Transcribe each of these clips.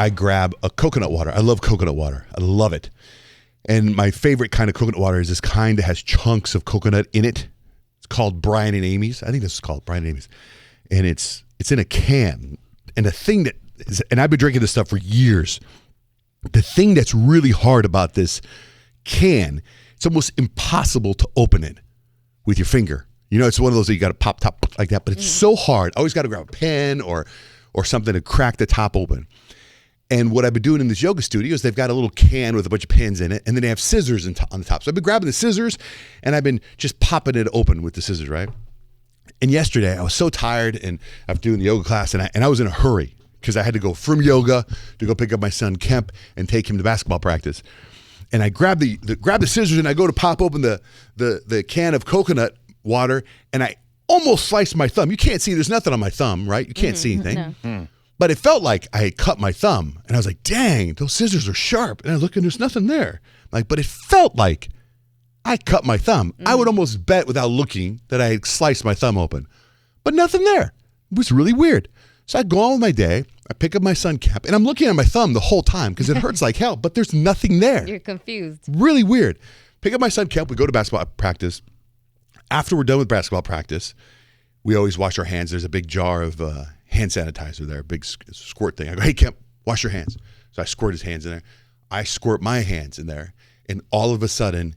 I grab a coconut water. I love coconut water. I love it. And my favorite kind of coconut water is this kind that has chunks of coconut in it. It's called Brian and Amy's. I think this is called Brian and Amy's. And it's in a can. And the thing that is, and I've been drinking this stuff for years. The thing that's really hard about this can, it's almost impossible to open it with your finger. You know, it's one of those that you got to pop top like that, but it's so hard. I always got to grab a pen or something to crack the top open. And what I've been doing in this yoga studio is they've got a little can with a bunch of pens in it, and then they have scissors on the top. So I've been grabbing the scissors, and I've been just popping it open with the scissors, right? And yesterday, I was so tired and after doing the yoga class, and I was in a hurry because I had to go from yoga to go pick up my son Kemp and take him to basketball practice. And I grab the scissors, and I go to pop open the can of coconut water, and I almost sliced my thumb. You can't see, there's nothing on my thumb, right? You can't see anything. No. But it felt like I had cut my thumb, and I was like, dang, those scissors are sharp. And I look, and there's nothing there. Like, but it felt like I cut my thumb. I would almost bet without looking that I had sliced my thumb open, but nothing there. It was really weird. So I go on with my day. I pick up my son Kemp, and I'm looking at my thumb the whole time because it hurts like hell, but there's nothing there. You're confused. Really weird. Pick up my son Kemp. We go to basketball practice. After we're done with basketball practice, we always wash our hands. There's a big jar of hand sanitizer there, a big squirt thing. I go, hey, Kemp, wash your hands. So I squirt his hands in there. I squirt my hands in there. And all of a sudden,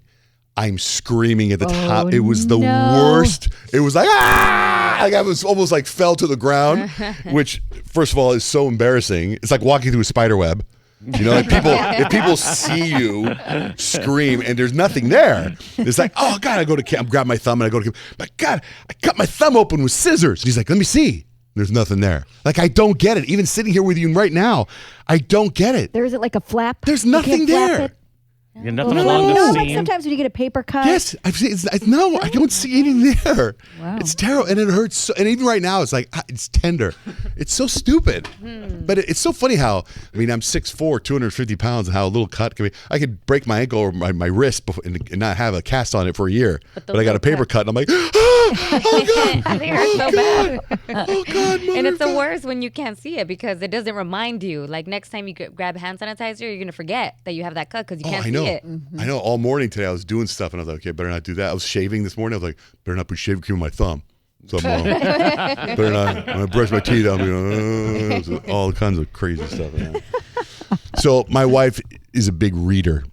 I'm screaming at the top. It was the worst. It was like, ah! Like I was almost like fell to the ground, which, first of all, is so embarrassing. It's like walking through a spider web. You know, like if people see you scream and there's nothing there, it's like, oh God, I go to Kemp, grab my thumb, and I go to Kemp. My God, I cut my thumb open with scissors. And he's like, let me see. There's nothing there. Like, I don't get it. Even sitting here with you right now, I don't get it. There isn't like a flap. There's nothing there. You're nothing along the seam. Like sometimes when you get a paper cut. Yes, I've seen. No, I don't see anything there. Wow. It's terrible, and it hurts. So, and even right now, it's like it's tender. It's so stupid, but it's so funny how. I mean, I'm 6'4", 250 pounds, and how a little cut can be. I could break my ankle or my wrist and not have a cast on it for a year, but I got a paper cut, and I'm like, oh God, they hurt so bad. Oh God, Mother and it's the God. worst when you can't see it because it doesn't remind you. Like next time you grab hand sanitizer, you're gonna forget that you have that cut because you can't see it. I know. All morning today, I was doing stuff, and I was like, okay, better not do that. I was shaving this morning. I was like, better not put shaving cream on my thumb. Something wrong. Better not. When I brush my teeth, I'll be all kinds of crazy stuff. So my wife is a big reader.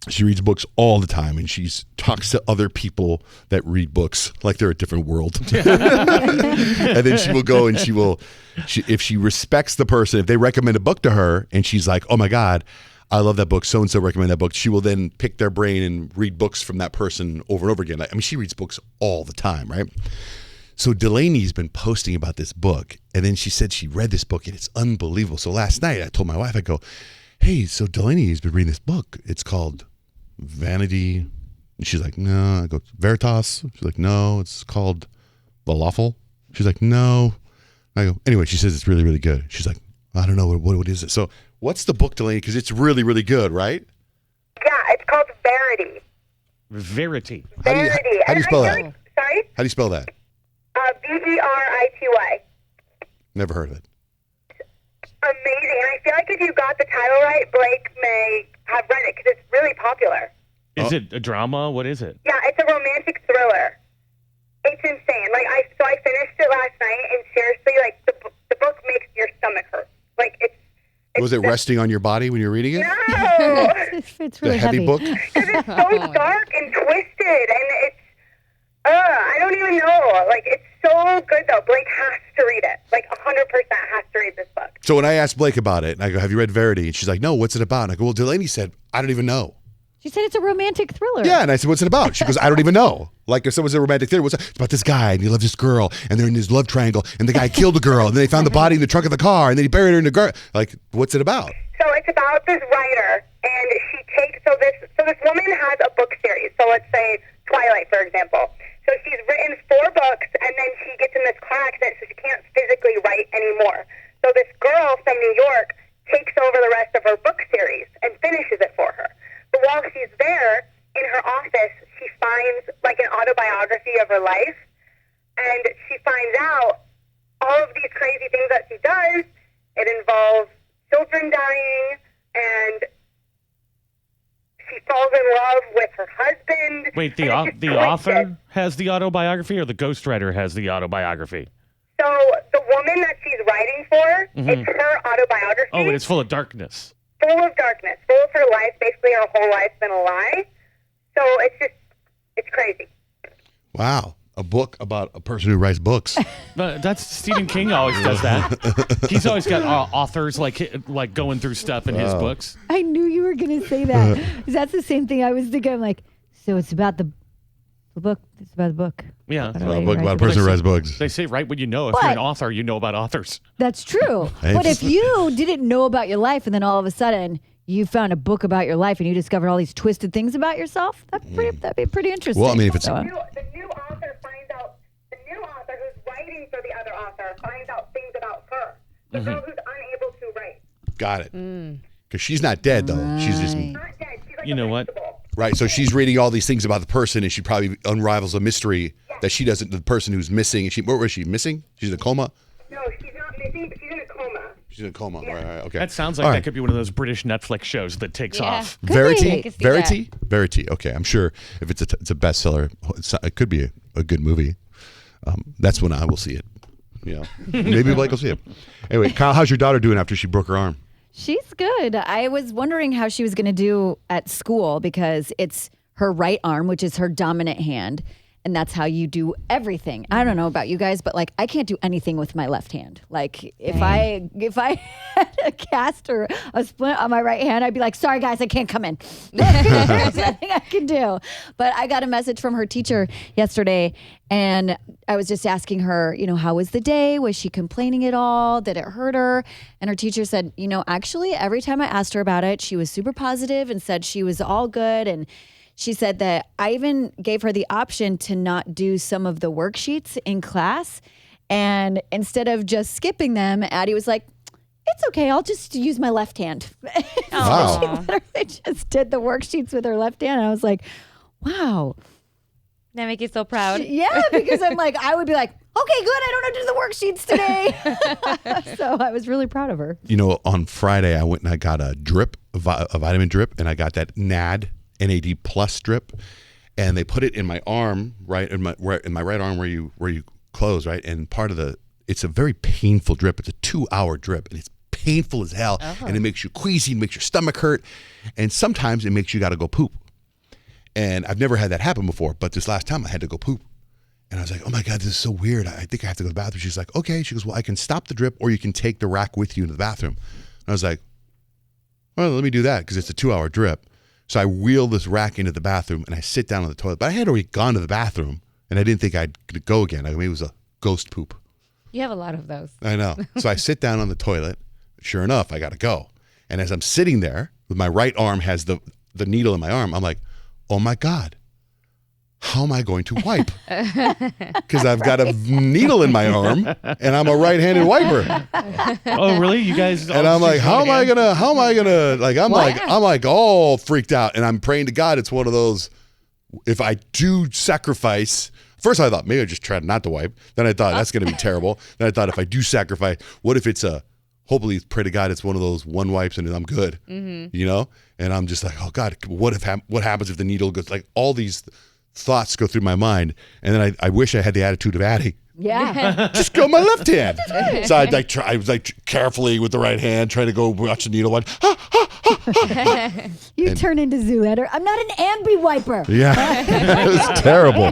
She reads books all the time, and she talks to other people that read books like they're a different world. And then she will go and if she respects the person, if they recommend a book to her, and she's like, oh my God, I love that book. So-and-so recommended that book. She will then pick their brain and read books from that person over and over again. I mean, she reads books all the time, right? So Delaney's been posting about this book, and then she said she read this book, and it's unbelievable. So last night, I told my wife, I go, hey, so Delaney's been reading this book. It's called Vanity. And she's like, no. I go, Veritas? She's like, no, it's called The Lawful. She's like, no. I go, anyway, she says it's really, really good. She's like, I don't know, what is it? So what's the book, Delaney? Because it's really, really good, right? Yeah, it's called Verity. Verity. How do you spell that? Sorry? How do you spell that? Verity. Never heard of it. Amazing. And I feel like if you got the title right, Blake may have read it because it's really popular. Is it a drama? What is it? Yeah, it's a romantic thriller. It's insane. Like I finished it last night, and seriously, like the book makes your stomach hurt. Like it's Was it resting on your body when you were reading it? No, It's really The heavy book? because it's so dark and twisted, and it's I don't even know. Like it's so good though. Blake has to read it. Like 100% has to read this book. So when I asked Blake about it, and I go, have you read Verity? And she's like, no, what's it about? And I go, well, Delaney said, I don't even know. She said it's a romantic thriller. Yeah, and I said, what's it about? She goes, I don't even know. Like if someone said romantic theater, it's about this guy, and he loves this girl, and they're in this love triangle, and the guy killed the girl, and then they found the body in the trunk of the car, and then he buried her in the garden. Like, what's it about? So it's about this writer, and she takes so this woman has a book series. So let's say Twilight, for example. So she's written 4 books, and then she gets in this car accident, so she can't physically write anymore. So this girl from New York takes over the rest of her book series and finishes it for her. But while she's there, in her office, she finds like an autobiography of her life, and she finds out all of these crazy things that she does. It involves children dying, and she falls in love with her husband. Wait, and the it's just the twisted. author has the autobiography, or the ghostwriter has the autobiography? So the woman that she's writing for, it's her autobiography. Oh, it's full of darkness. Full of darkness, full of her life. Basically, her whole life's been a lie. So it's crazy. Wow. A book about a person who writes books. That's Stephen King always does that. He's always got authors like going through stuff in his books. I knew you were going to say that. 'Cause that's the same thing I was thinking. I'm like, so it's about the book. It's about the book. Yeah. About A lady book writes about a book. person who writes books. They say right when you know. If But- you're an author, you know about authors. That's true. Hey, But it's- if you didn't know about your life and then all of a sudden you found a book about your life and you discovered all these twisted things about yourself, that'd be pretty interesting. Well, I mean, if it's- So, The new author finds out, the new author who's writing for the other author finds out things about her. The girl who's unable to write. Got it. Because she's not dead, though. She's just... Right. Not dead. She's like You a know what? vegetable. Right, so she's reading all these things about the person, and she probably unravels a mystery that she doesn't. The person who's missing, what was she missing? She's in a coma. No, she's not missing, but she's in a coma. She's in a coma. All right, okay. That sounds like All that right. could be one of those British Netflix shows that takes Yeah. off. Could Verity, be. I can see Verity, Verity. Okay, I'm sure if it's a bestseller, it could be a good movie. That's when I will see it. Yeah, maybe Blake will see it. Anyway, Kyle, how's your daughter doing after she broke her arm? she's good. I was wondering how she was going to do at school because it's her right arm, which is her dominant hand. And that's how you do everything. I don't know about you guys, but like I can't do anything with my left hand. Like if I had a cast or a splint on my right hand, I'd be like, sorry guys, I can't come in. There's nothing I can do. But I got a message from her teacher yesterday and I was just asking her, how was the day? Was she complaining at all? Did it hurt her? And her teacher said, actually every time I asked her about it, she was super positive and said she was all good. And she said that I even gave her the option to not do some of the worksheets in class. And instead of just skipping them, Addie was like, it's okay, I'll just use my left hand. Wow. She literally just did the worksheets with her left hand. And I was like, wow. That make you so proud. Yeah, because I'm like, I would be like, okay, good, I don't have to do the worksheets today. So I was really proud of her. On Friday, I went and I got a drip, a vitamin drip, and I got that NAD plus drip, and they put it in my arm, right in my right arm where you close, right, and it's a very painful drip. It's a 2-hour drip, and it's painful as hell, and it makes you queasy, makes your stomach hurt, and sometimes it makes you got to go poop. And I've never had that happen before, but this last time I had to go poop. And I was like, oh my God, this is so weird. I think I have to go to the bathroom. She's like, okay. She goes, well, I can stop the drip or you can take the rack with you into the bathroom. And I was like, well, let me do that because it's a 2-hour drip. So I wheel this rack into the bathroom and I sit down on the toilet. But I had already gone to the bathroom and I didn't think I'd go again. I mean, it was a ghost poop. You have a lot of those. I know. So I sit down on the toilet. Sure enough, I got to go. And as I'm sitting there with my right arm has the needle in my arm, I'm like, oh my God, how am I going to wipe? Because I've got a needle in my arm and I'm a right-handed wiper. Oh, really? You guys? And I'm like, how am I gonna, like, I'm like all freaked out. And I'm praying to God. It's one of those, if I do sacrifice, first I thought maybe I just tried not to wipe. Then I thought that's going to be terrible. Then I thought if I do sacrifice, what if it's hopefully pray to God, it's one of those one wipes and I'm good, And I'm just like, oh God, what happens if the needle goes, like all these thoughts go through my mind. And then I wish I had the attitude of Addie. Yeah. Just go my left hand. So I was like carefully with the right hand trying to go watch the needle. Like, You turn into Zoolander. I'm not an ambi wiper. yeah, it was terrible.